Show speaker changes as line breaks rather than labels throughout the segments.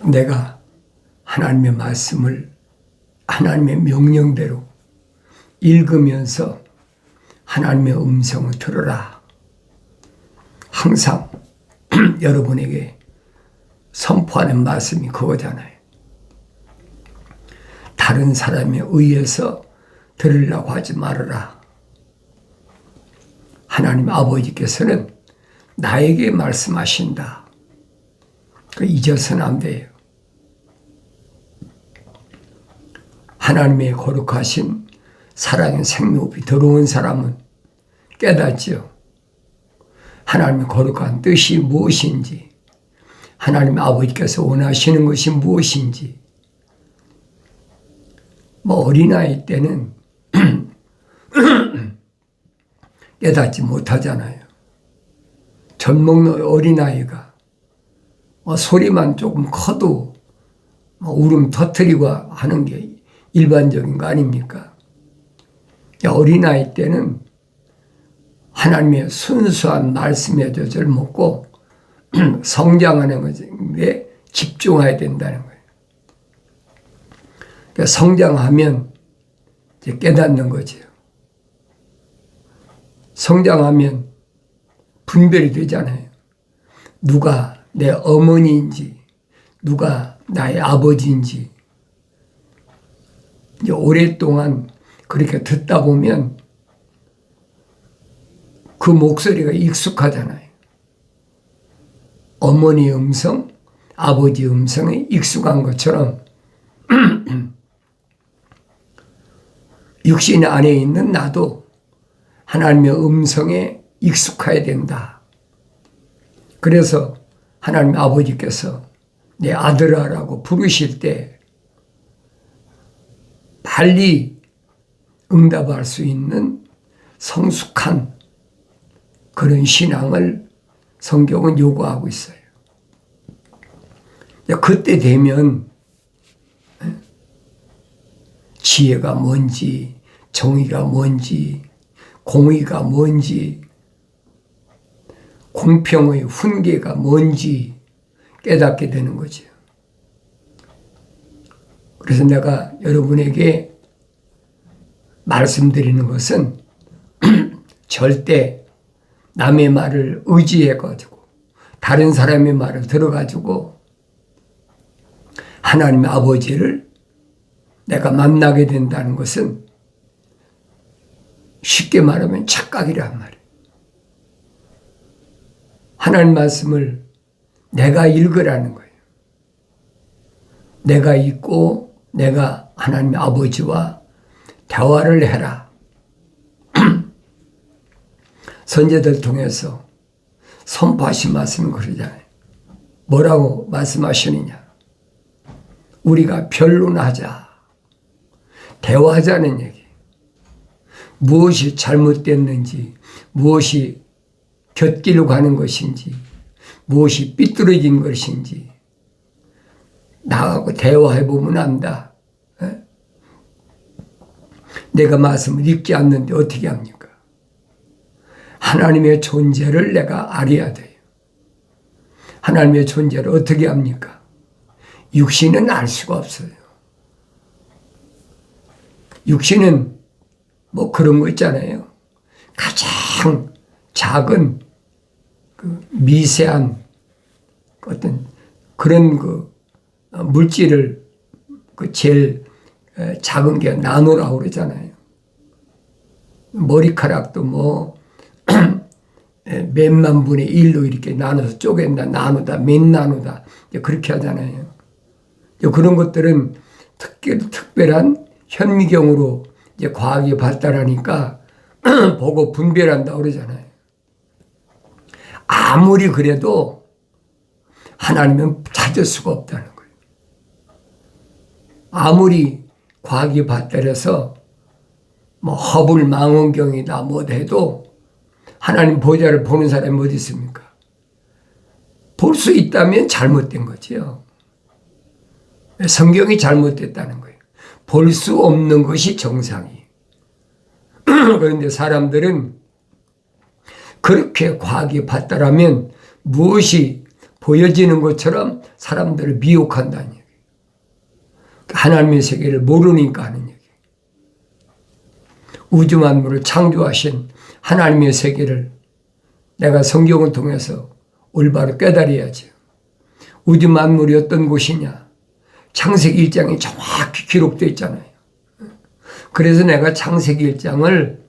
내가 하나님의 말씀을 하나님의 명령대로 읽으면서 하나님의 음성을 들어라. 항상 여러분에게 선포하는 말씀이 그거잖아요. 다른 사람에 의해서 들으려고 하지 말아라. 하나님 아버지께서는 나에게 말씀하신다. 잊어서는 안 돼요. 하나님의 거룩하신 사랑의 생로비 들어온 사람은 깨닫죠. 하나님의 거룩한 뜻이 무엇인지, 하나님 아버지께서 원하시는 것이 무엇인지. 어린아이 때는 깨닫지 못하잖아요. 젖 먹는 어린아이가 소리만 조금 커도 울음 터뜨리고 하는 게 일반적인 거 아닙니까? 어린아이 때는 하나님의 순수한 말씀의 젖을 먹고 성장하는 것에 집중해야 된다는 거예요. 그러니까 성장하면 이제 깨닫는 거죠. 성장하면 분별이 되잖아요. 누가 내 어머니인지, 누가 나의 아버지인지. 이제 오랫동안 그렇게 듣다 보면 그 목소리가 익숙하잖아요. 어머니 음성, 아버지 음성에 익숙한 것처럼 육신 안에 있는 나도 하나님의 음성에 익숙해야 된다. 그래서 하나님 아버지께서 내 아들아라고 부르실 때 빨리 응답할 수 있는 성숙한 그런 신앙을 성경은 요구하고 있어요. 그때 되면 지혜가 뭔지, 정의가 뭔지, 공의가 뭔지, 공평의 훈계가 뭔지 깨닫게 되는 거죠. 그래서 내가 여러분에게 말씀드리는 것은 절대 남의 말을 의지해가지고 다른 사람의 말을 들어가지고 하나님의 아버지를 내가 만나게 된다는 것은 쉽게 말하면 착각이란 말이에요. 하나님 말씀을 내가 읽으라는 거예요. 내가 읽고 내가 하나님 아버지와 대화를 해라. 선제들 통해서 선포하신 말씀은 그러잖아요. 뭐라고 말씀하시느냐. 우리가 변론하자. 대화하자는 얘기. 무엇이 잘못됐는지, 무엇이 곁길로 가는 것인지, 무엇이 삐뚤어진 것인지 나하고 대화해보면 안다. 내가 말씀을 읽지 않는데 어떻게 합니까? 하나님의 존재를 내가 알아야 돼요. 하나님의 존재를 어떻게 합니까? 육신은 알 수가 없어요. 육신은 뭐 그런 거 있잖아요. 가장 작은 그 미세한 어떤 그런 그 물질을 그 제일 작은 게 나노라고 그러잖아요. 머리카락도 뭐 몇만 분의 1로 이렇게 나눠서 쪼갠다, 나누다, 몇 나누다 그렇게 하잖아요. 그런 것들은 특별한 현미경으로 이제 과학이 발달하니까 보고 분별한다 그러잖아요. 아무리 그래도 하나님은 찾을 수가 없다는 거예요. 아무리 과학이 발달해서 뭐 허블 망원경이다 뭐 해도 하나님 보좌를 보는 사람이 어디 있습니까? 볼 수 있다면 잘못된 거지요. 성경이 잘못됐다는 거예요. 볼 수 없는 것이 정상이에요. 그런데 사람들은 그렇게 과학이 발달하면 무엇이 보여지는 것처럼 사람들을 미혹한다는 얘기. 하나님의 세계를 모르니까 하는 얘기. 우주 만물을 창조하신 하나님의 세계를 내가 성경을 통해서 올바로 깨달아야죠. 우주 만물이 어떤 곳이냐? 창세기 1장에 정확히 기록되어 있잖아요. 그래서 내가 창세기 1장을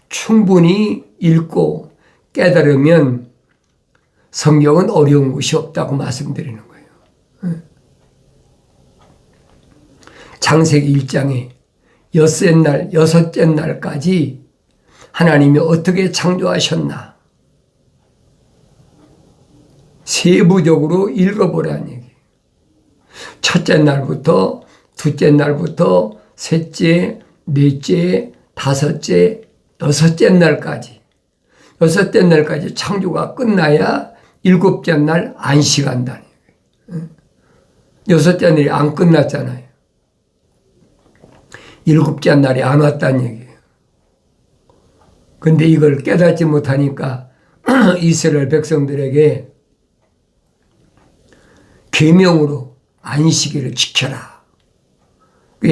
충분히 읽고 깨달으면 성경은 어려운 곳이 없다고 말씀드리는 거예요. 창세기 1장에 여섯째 날까지 하나님이 어떻게 창조하셨나 세부적으로 읽어보라는 얘기. 첫째 날부터, 둘째 날부터, 셋째, 넷째, 다섯째, 여섯째 날까지. 여섯째 날까지 창조가 끝나야 일곱째 날 안식한다는 얘기예요. 여섯째 날이 안 끝났잖아요. 일곱째 날이 안 왔다는 얘기예요. 근데 이걸 깨닫지 못하니까 이스라엘 백성들에게 계명으로 안식일을 지켜라.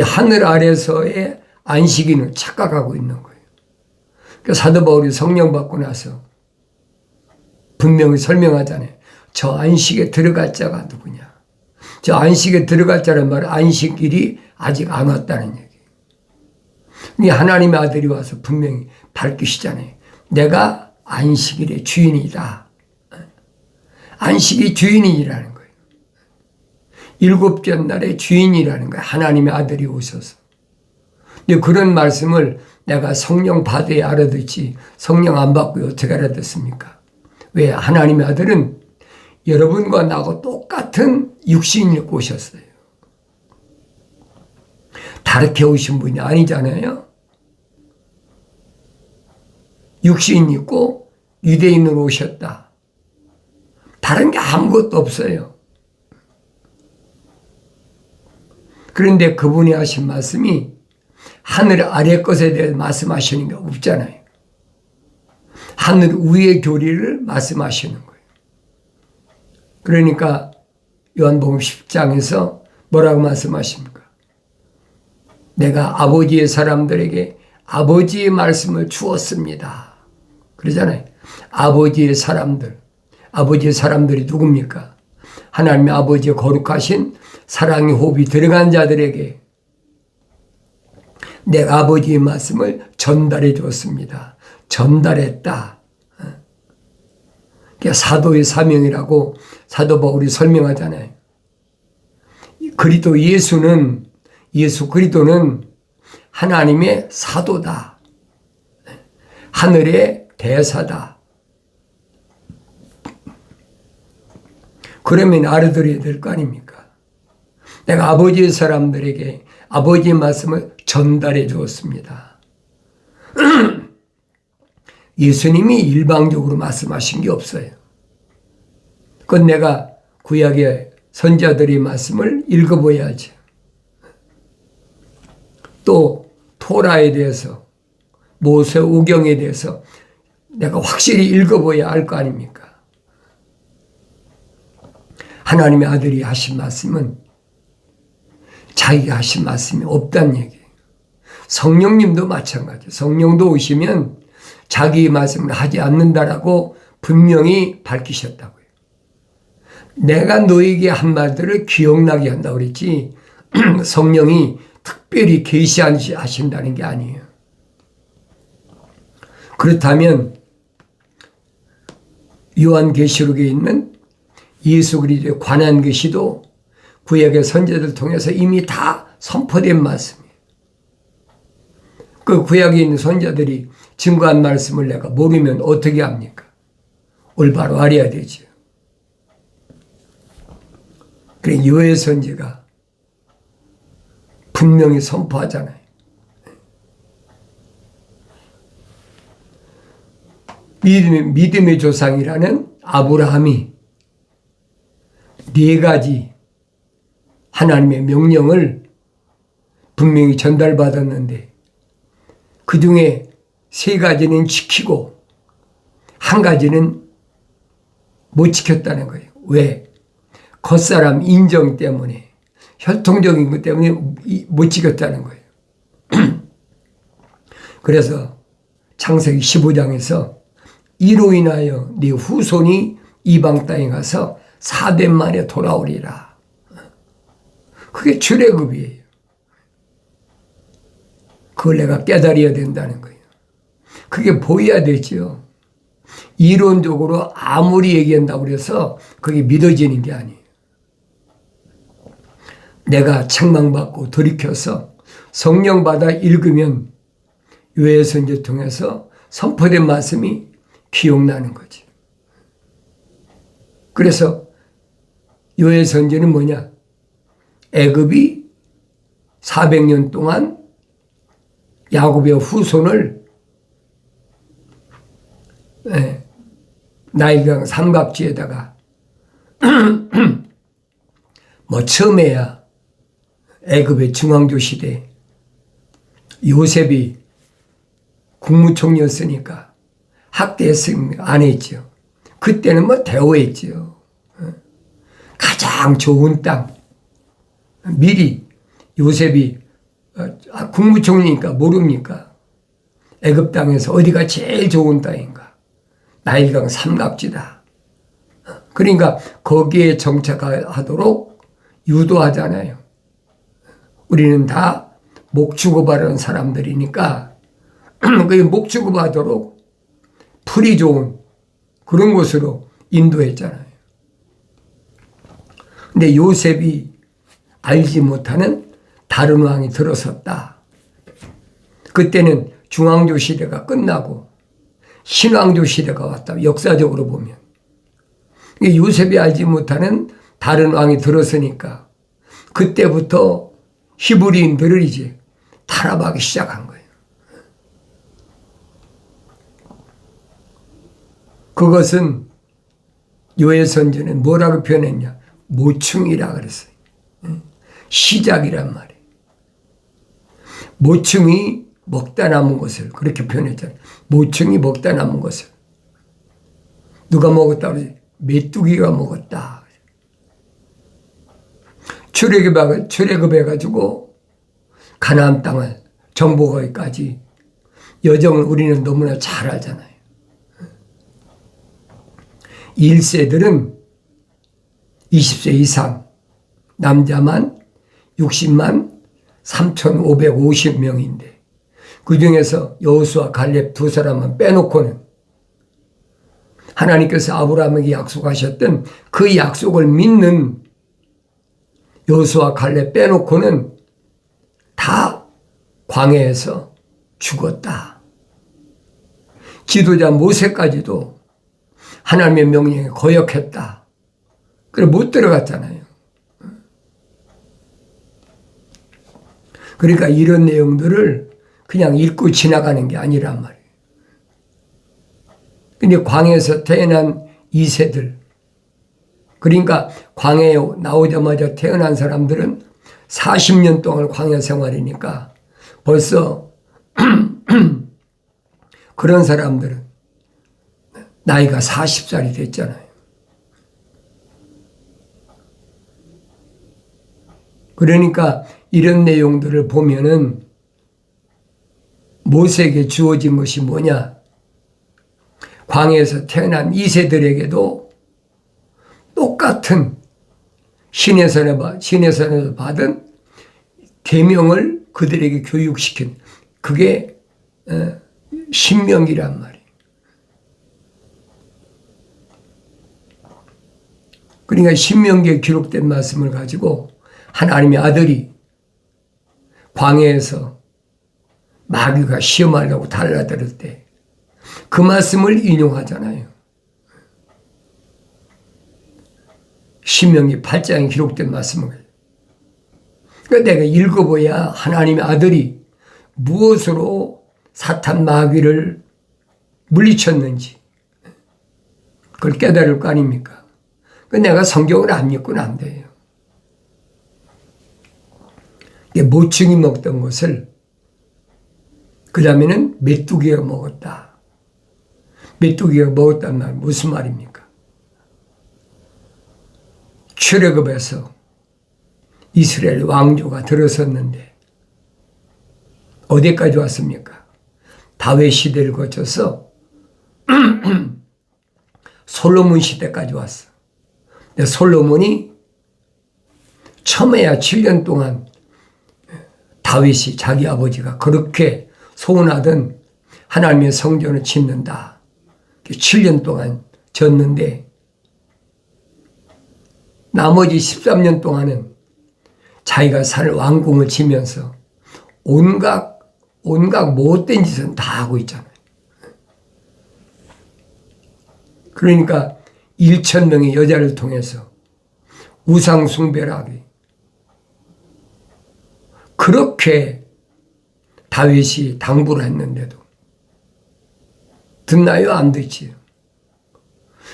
하늘 아래서의 안식일을 착각하고 있는 거예요. 사도 바울이 성령 받고 나서 분명히 설명하잖아요. 저 안식에 들어갈 자가 누구냐. 저 안식에 들어갈 자란 말은 안식일이 아직 안 왔다는 얘기. 이 하나님의 아들이 와서 분명히 밝히시잖아요. 내가 안식일의 주인이다. 안식이 주인이라는 거예요. 일곱째 날의 주인이라는 거예요. 하나님의 아들이 오셔서. 근데 그런 말씀을 내가 성령 받아야 알아듣지 성령 안 받고 어떻게 알아듣습니까? 왜? 하나님의 아들은 여러분과 나하고 똑같은 육신을 입고 오셨어요. 다르게 오신 분이 아니잖아요. 육신 입고 유대인으로 오셨다. 다른 게 아무것도 없어요. 그런데 그분이 하신 말씀이 하늘 아래 것에 대해 말씀하시는 게 없잖아요. 하늘 위의 교리를 말씀하시는 거예요. 그러니까 요한복음 10장에서 뭐라고 말씀하십니까? 내가 아버지의 사람들에게 아버지의 말씀을 주었습니다. 그러잖아요. 아버지의 사람들. 아버지의 사람들이 누굽니까? 하나님의 아버지의 거룩하신 사랑의 호흡이 들어간 자들에게 내가 아버지의 말씀을 전달해 주었습니다. 전달했다. 사도의 사명이라고 사도 바울이 설명하잖아요. 그리스도 예수 그리스도는 하나님의 사도다. 하늘의 대사다. 그러면 알아들어야 될 거 아닙니까? 내가 아버지의 사람들에게 아버지의 말씀을 전달해 주었습니다. 예수님이 일방적으로 말씀하신 게 없어요. 그건 내가 구약의 선자들의 말씀을 읽어봐야지. 또 토라에 대해서 모세오경에 대해서 내가 확실히 읽어봐야 알 거 아닙니까? 하나님의 아들이 하신 말씀은 자기가 하신 말씀이 없다는 얘기예요. 성령님도 마찬가지예요. 성령도 오시면 자기의 말씀을 하지 않는다라고 분명히 밝히셨다고요. 내가 너에게 한 말들을 기억나게 한다고 그랬지 성령이 특별히 계시하신다는 게 아니에요. 그렇다면 요한계시록에 있는 예수 그리스도에 관한 계시도 구약의 선지자들 통해서 이미 다 선포된 말씀이에요. 그 구약에 있는 선지자들이 증거한 말씀을 내가 모르면 어떻게 합니까? 올바로 알아야 되죠. 그래 요의 선지가 분명히 선포하잖아요. 믿음의 조상이라는 아브라함이 4가지 하나님의 명령을 분명히 전달받았는데 그 중에 3가지는 지키고 1가지는 못 지켰다는 거예요. 왜? 겉사람 인정 때문에, 혈통적인 것 때문에 못 지켰다는 거예요. 그래서 창세기 15장에서 이로 인하여 네 후손이 이방 땅에 가서 4대 만에 돌아오리라. 그게 출애굽이에요. 그걸 내가 깨달아야 된다는 거예요. 그게 보여야 되죠. 이론적으로 아무리 얘기한다고 해서 그게 믿어지는 게 아니에요. 내가 책망받고 돌이켜서 성령 받아 읽으면 요해선지 통해서 선포된 말씀이 기억나는 거지. 그래서 요해선지는 뭐냐? 애굽이 400년 동안 야곱의 후손을 나일강 삼각지에다가 뭐 처음에야 애굽의 중앙조 시대 요셉이 국무총리였으니까 학대했으면 안 했죠. 그때는 뭐 대우했죠. 가장 좋은 땅 미리 요셉이 국무총리니까 모릅니까? 애굽 땅에서 어디가 제일 좋은 땅인가? 나일강 삼각지다. 그러니까 거기에 정착하도록 유도하잖아요. 우리는 다 목축업하려는 사람들이니까 그 목축업하도록 풀이 좋은 그런 곳으로 인도했잖아요. 근데 요셉이 알지 못하는 다른 왕이 들어섰다. 그때는 중앙조 시대가 끝나고 신왕조 시대가 왔다. 역사적으로 보면. 요셉이 알지 못하는 다른 왕이 들어서니까 그때부터 히브리인들을 이제 탄압하기 시작한 거예요. 그것은 요해선지는 뭐라고 표현했냐? 모충이라 그랬어요. 시작이란 말이에요. 모충이 먹다 남은 것을 그렇게 표현했잖아요. 모충이 먹다 남은 것을. 누가 먹었다 그러지? 메뚜기가 먹었다. 출애굽해가지고 가나안 땅을 정복하기까지 여정을 우리는 너무나 잘 알잖아요. 1세들은 20세 이상, 남자만 60만 3,550명인데 그 중에서 여호수아 갈렙 두 사람만 빼놓고는 하나님께서 아브라함에게 약속하셨던 그 약속을 믿는 여호수아 갈렙 빼놓고는 다 광야에서 죽었다. 지도자 모세까지도 하나님의 명령에 거역했다. 그래 못 들어갔잖아요. 그러니까 이런 내용들을 그냥 읽고 지나가는 게 아니란 말이에요. 근데 광야에서 태어난 2세들, 그러니까 광야에 나오자마자 태어난 사람들은 40년 동안 광야 생활이니까 벌써 그런 사람들은 나이가 40살이 됐잖아요. 그러니까 이런 내용들을 보면은 모세에게 주어진 것이 뭐냐? 광야에서 태어난 2세들에게도 똑같은 신에서 받은 계명을 그들에게 교육시킨 그게 신명기란 말이에요. 그러니까 신명기에 기록된 말씀을 가지고 하나님의 아들이 광야에서 마귀가 시험하려고 달라들 때 그 말씀을 인용하잖아요. 신명기 8장에 기록된 말씀을. 그러니까 내가 읽어봐야 하나님의 아들이 무엇으로 사탄 마귀를 물리쳤는지 그걸 깨달을 거 아닙니까? 내가 성경을 안 읽고는 안 돼요. 모충이 먹던 것을 그 다음에는 메뚜기가 먹었다. 메뚜기가 먹었단 말 무슨 말입니까? 출애굽에서 이스라엘 왕조가 들어섰는데 어디까지 왔습니까? 다윗 시대를 거쳐서 솔로몬 시대까지 왔어. 근데 솔로몬이 처음에야 7년 동안 다윗이 자기 아버지가 그렇게 소원하던 하나님의 성전을 짓는다. 7년 동안 졌는데 나머지 13년 동안은 자기가 살 왕궁을 지면서 온갖 못된 짓은 다 하고 있잖아요. 그러니까 1,000명의 여자를 통해서 우상 숭배를 하기. 그렇게 다윗이 당부를 했는데도 듣나요? 안 듣지요.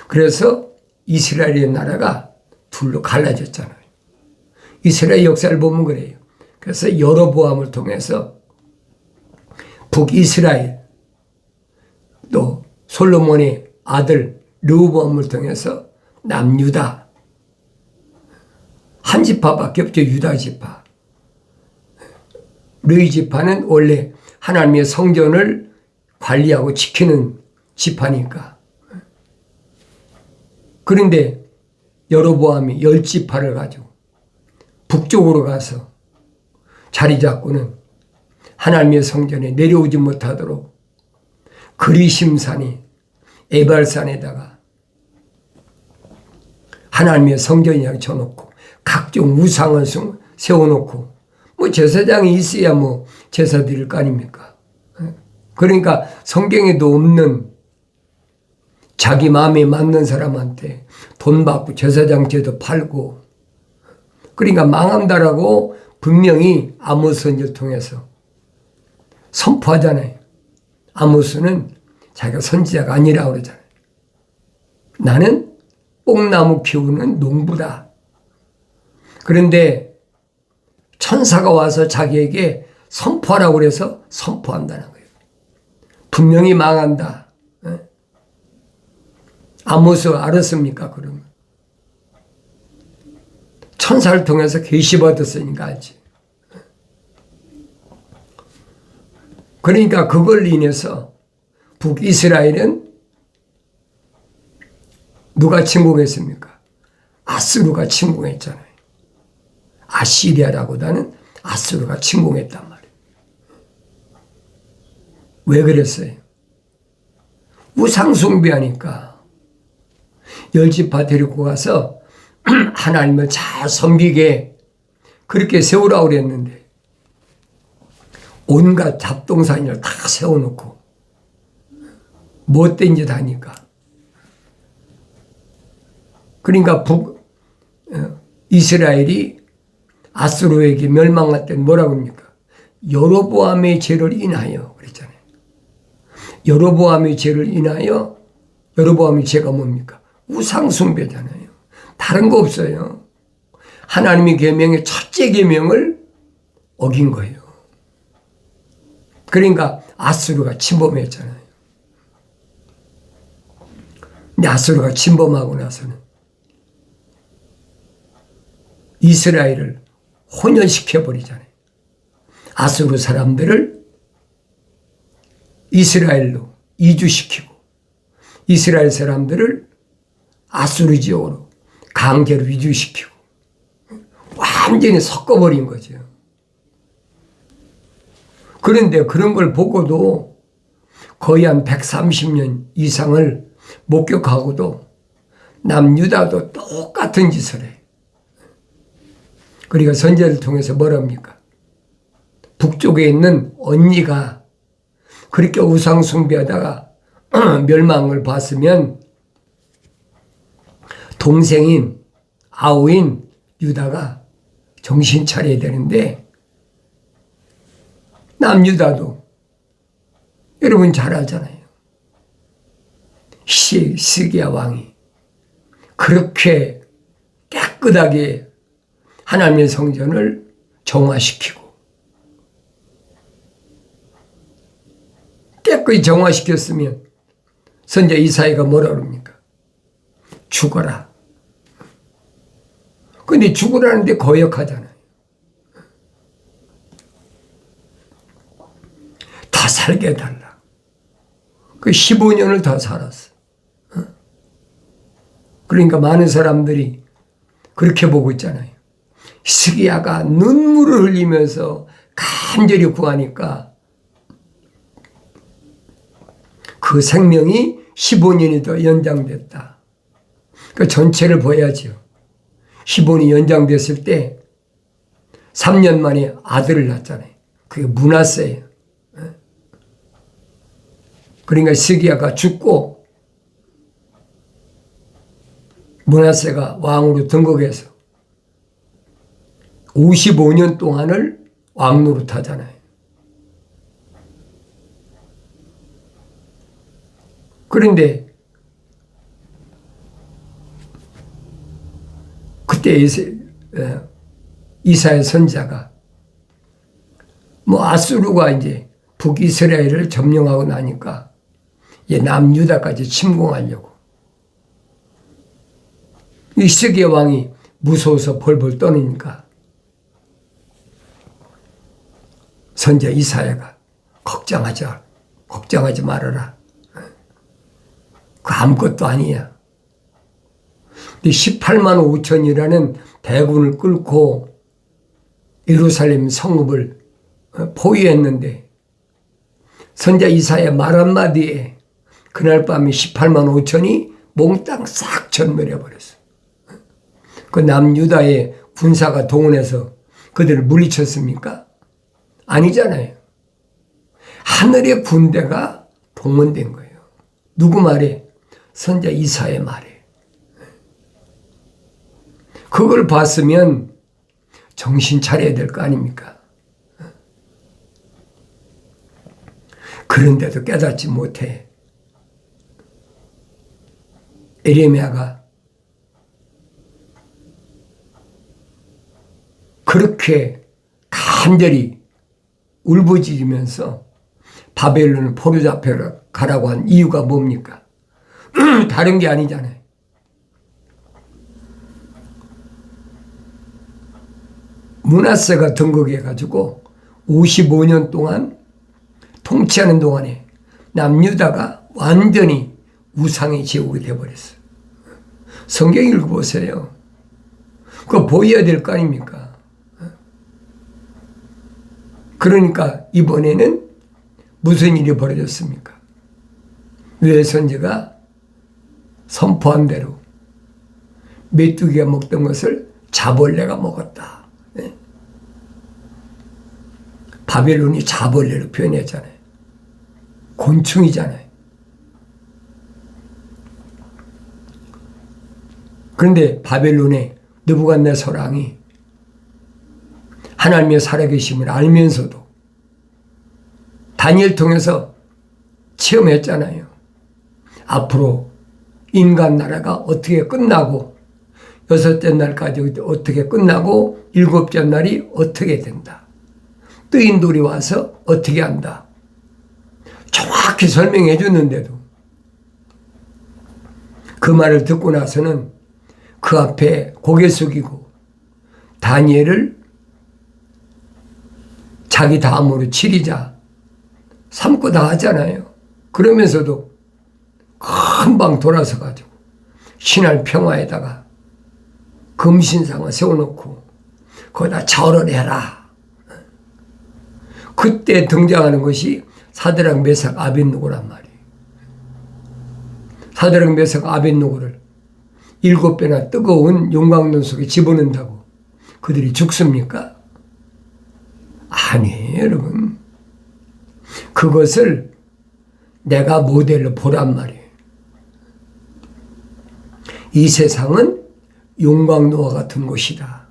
그래서 이스라엘의 나라가 둘로 갈라졌잖아요. 이스라엘 역사를 보면 그래요. 그래서 여로보암을 통해서 북이스라엘, 또 솔로몬의 아들 르호보암을 통해서 남유다, 한 지파밖에 없죠. 유다 지파. 르이 지파는 원래 하나님의 성전을 관리하고 지키는 지파니까. 그런데 여로보암이 10지파를 가지고 북쪽으로 가서 자리 잡고는 하나님의 성전에 내려오지 못하도록 그리심산이 에발산에다가 하나님의 성전이라고 쳐놓고 각종 우상을 세워놓고 뭐 제사장이 있어야 뭐 제사 드릴 거 아닙니까? 그러니까 성경에도 없는 자기 마음에 맞는 사람한테 돈 받고 제사장 제도 팔고, 그러니까 망한다라고 분명히 아모스 선지를 통해서 선포하잖아요. 아모스는 자기가 선지자가 아니라고 그러잖아요. 나는 뽕나무 키우는 농부다. 그런데 천사가 와서 자기에게 선포하라고 그래서 선포한다는 거예요. 분명히 망한다. 아모스 알았습니까? 그러면 천사를 통해서 계시 받았으니까 알지. 그러니까 그걸 인해서 북이스라엘은 누가 침공했습니까? 아수르가 침공했잖아요. 아시리아라보다는 아수르가 침공했단 말이에요. 왜 그랬어요? 우상 숭배하니까 10지파 데리고 가서 하나님을 잘 섬기게 그렇게 세우라고 그랬는데 온갖 잡동사니를 다 세워놓고 못된 짓 하니까. 그러니까 이스라엘이 아수르에게 멸망할 때 뭐라고 합니까? 여로보암의 죄를 인하여 그랬잖아요. 여로보암의 죄를 인하여, 여로보암의 죄가 뭡니까? 우상숭배잖아요. 다른 거 없어요. 하나님의 계명의 첫째 계명을 어긴 거예요. 그러니까 아수르가 침범했잖아요. 근데 아수르가 침범하고 나서는 이스라엘을 혼연시켜버리잖아요. 아수르 사람들을 이스라엘로 이주시키고 이스라엘 사람들을 아수르 지역으로 강제로 이주시키고 완전히 섞어버린 거죠. 그런데 그런 걸 보고도 거의 한 130년 이상을 목격하고도 남유다도 똑같은 짓을 해. 그러니까 선지자를 통해서 뭐랍니까? 북쪽에 있는 언니가 그렇게 우상 숭배하다가 멸망을 봤으면 동생인 아우인 유다가 정신 차려야 되는데, 남유다도 여러분 잘 알잖아요. 시기야 왕이 그렇게 깨끗하게 하나님의 성전을 정화시키고 깨끗이 정화시켰으면 선지자 이사야가 뭐라 그럽니까? 죽어라. 근데 죽으라는데 거역하잖아요. 다 살게 해달라. 그 15년을 더 살았어. 그러니까 많은 사람들이 그렇게 보고 있잖아요. 히스기야가 눈물을 흘리면서 간절히 구하니까 그 생명이 15년이 더 연장됐다. 그 전체를 봐야죠. 15년이 연장됐을 때 3년 만에 아들을 낳았잖아요. 그게 므낫세예요. 그러니까 히스기야가 죽고 므낫세가 왕으로 등극해서 55년 동안을 왕노릇하잖아요. 그런데 그때 이사야 선지자가 아수르가 이제 북이스라엘을 점령하고 나니까 남유다까지 침공하려고 히스기야 왕이 무서워서 벌벌 떠니니까 선지자 이사야가 걱정하지 말아라. 그 아무것도 아니야. 18만 5천이라는 대군을 끌고 예루살렘 성읍을 포위했는데 선지자 이사야 말 한마디에 그날 밤에 18만 5천이 몽땅 싹 전멸해버렸어. 그 남유다의 군사가 동원해서 그들을 물리쳤습니까? 아니잖아요. 하늘의 군대가 동원된 거예요. 누구 말에? 선지자 이사야의 말에. 그걸 봤으면 정신 차려야 될 거 아닙니까? 그런데도 깨닫지 못해. 에레미야가 그렇게 간절히 울부짖으면서 바벨론을 포로잡혀 가라고 한 이유가 뭡니까? 다른 게 아니잖아요. 므낫세가 등극해가지고 55년 동안 통치하는 동안에 남유다가 완전히 우상의 제국이 되어버렸어요. 성경 읽어보세요. 그거 보여야 될 거 아닙니까? 그러니까 이번에는 무슨 일이 벌어졌습니까? 왜 선지자가 선포한 대로 메뚜기가 먹던 것을 자벌레가 먹었다. 바벨론이 자벌레로 표현했잖아요. 곤충이잖아요. 그런데 바벨론의 느부갓네살 왕이 하나님의 살아계심을 알면서도 다니엘 통해서 체험했잖아요. 앞으로 인간 나라가 어떻게 끝나고 여섯째 날까지 어떻게 끝나고 일곱째 날이 어떻게 된다. 뜨인 돌이 와서 어떻게 한다. 정확히 설명해 줬는데도 그 말을 듣고 나서는 그 앞에 고개 숙이고 다니엘을 자기 다음으로 치리자 삼고 다 하잖아요. 그러면서도 금방 돌아서 가지고 신할 평화에다가 금신상을 세워놓고 거기다 절을 해라. 그때 등장하는 것이 사드락 메삭 아벳느고란 말이에요. 사드락 메삭 아벳느고를 7배나 뜨거운 용광로 속에 집어넣는다고 그들이 죽습니까? 아니에요, 여러분. 그것을 내가 모델로 보란 말이에요. 이 세상은 용광로와 같은 곳이다.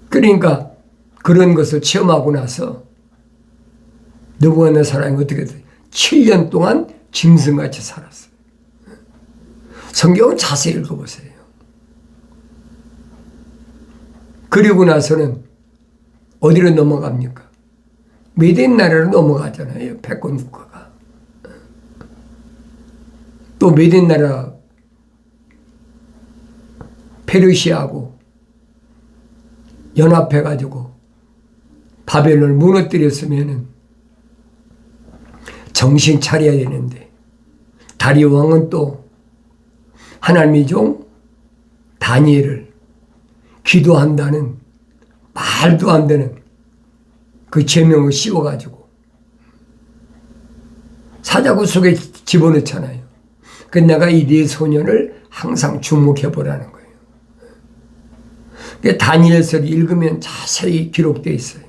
그러니까 그런 것을 체험하고 나서 느부갓네살 사람이 어떻게 돼? 7년 동안 짐승같이 살았어요. 성경을 자세히 읽어보세요. 그리고 나서는 어디로 넘어갑니까? 메덴 나라로 넘어가잖아요. 패권 국가가. 또 메덴 나라 페르시아하고 연합해가지고 바벨론을 무너뜨렸으면은 정신 차려야 되는데, 다리오 왕은 또 하나님의 종 다니엘을 기도한다는 말도 안 되는 그 제명을 씌워가지고 사자굴 속에 집어넣잖아요. 그 내가 이 네 소년을 항상 주목해 보라는 거예요. 다니엘서를 읽으면 자세히 기록되어 있어요.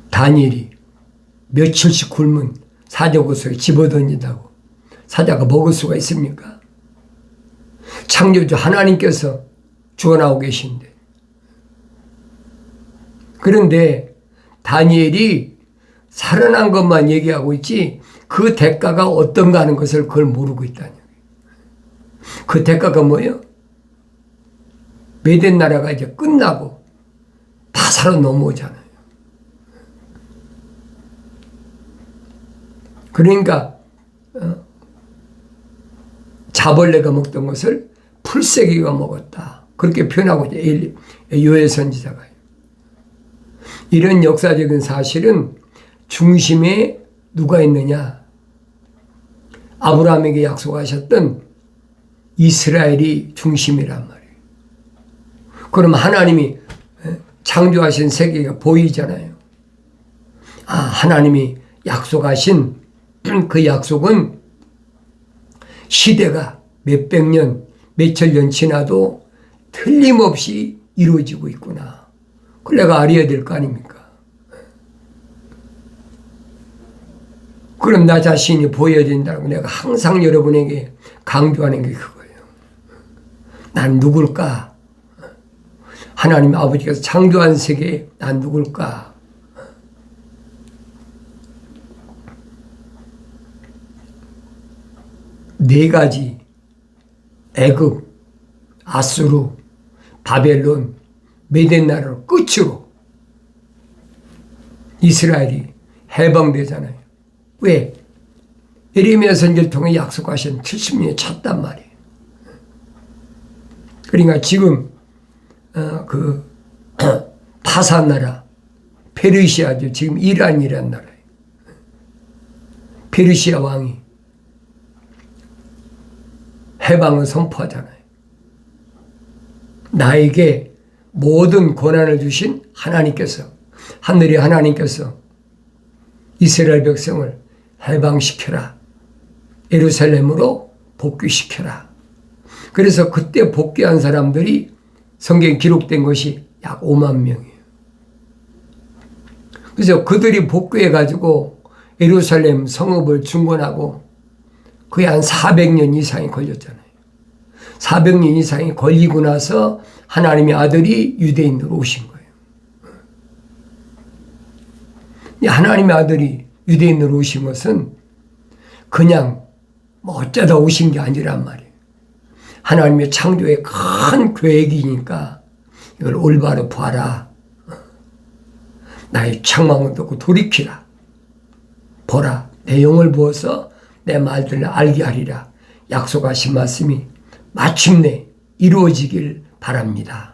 다니엘이 며칠씩 굶은 사자굴 속에 집어던진다고 사자가 먹을 수가 있습니까? 창조주 하나님께서 죽어나오고 계신데. 그런데 다니엘이 살아난 것만 얘기하고 있지 그 대가가 어떤가 하는 것을 그걸 모르고 있다는 거예요. 그 대가가 뭐예요? 메덴 나라가 이제 끝나고 다 살아 넘어오잖아요. 그러니까 자벌레가 먹던 것을 풀새기가 먹었다. 그렇게 표현하고 있죠. 요엘 선지자가. 이런 역사적인 사실은 중심에 누가 있느냐? 아브라함에게 약속하셨던 이스라엘이 중심이란 말이에요. 그럼 하나님이 창조하신 세계가 보이잖아요. 아, 하나님이 약속하신 그 약속은 시대가 몇백 년, 몇천 년 지나도 틀림없이 이루어지고 있구나. 그걸 내가 알아야 될 거 아닙니까? 그럼 나 자신이 보여야 된다고 내가 항상 여러분에게 강조하는 게 그거예요. 난 누굴까? 하나님 아버지께서 창조한 세계에 난 누굴까? 네 가지, 애굽, 아수르, 바벨론, 메덴 나라로 끝으로 이스라엘이 해방되잖아요. 왜? 예레미야 선지를 통해 약속하신 70년이 찼단 말이에요. 그러니까 지금 그 파산 나라, 페르시아죠. 지금 이란이란 나라예요. 페르시아 왕이 해방을 선포하잖아요. 나에게 모든 권한을 주신 하나님께서, 하늘의 하나님께서 이스라엘 백성을 해방시켜라. 예루살렘으로 복귀시켜라. 그래서 그때 복귀한 사람들이 성경에 기록된 것이 약 5만 명이에요. 그래서 그들이 복귀해가지고 예루살렘 성읍을 중건하고 거의 한 400년 이상이 걸렸잖아요. 400년 이상이 걸리고 나서 하나님의 아들이 유대인으로 오신 거예요. 하나님의 아들이 유대인으로 오신 것은 그냥 뭐 어쩌다 오신 게 아니란 말이에요. 하나님의 창조의 큰 계획이니까 이걸 올바로 봐라. 나의 책망을 듣고 돌이키라. 보라. 내 영을 부어서 내 말들을 알게 하리라. 약속하신 말씀이 마침내 이루어지길 바랍니다.